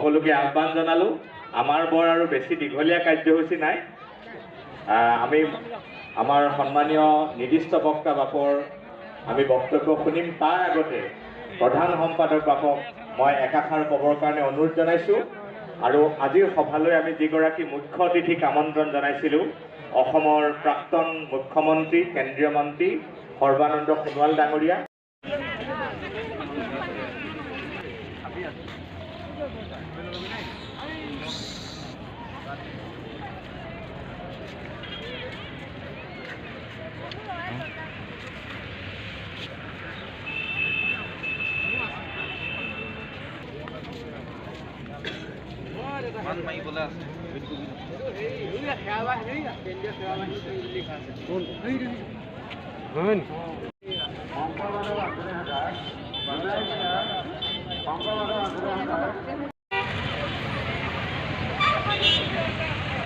সকলোকে আহ্বান জনালো। আমাৰ বৰ আৰু বেছি দীঘলীয়া কাৰ্যসূচী নাই। আমি আমাৰ সন্মানীয় নিৰ্দিষ্ট বক্তা বাপৰ আমি বক্তব্য শুনিম। তাৰ আগতে প্ৰধান সম্পাদক বাপক মই একাষাৰ ক'বৰ কাৰণে অনুৰোধ জনাইছোঁ। আৰু আজিৰ সভালৈ আমি যিগৰাকী মুখ্য অতিথিক আমন্ত্ৰণ জনাইছিলোঁ, অসমৰ প্ৰাক্তন মুখ্যমন্ত্ৰী কেন্দ্ৰীয় মন্ত্ৰী সৰ্বানন্দ সোণোৱাল ডাঙৰীয়া,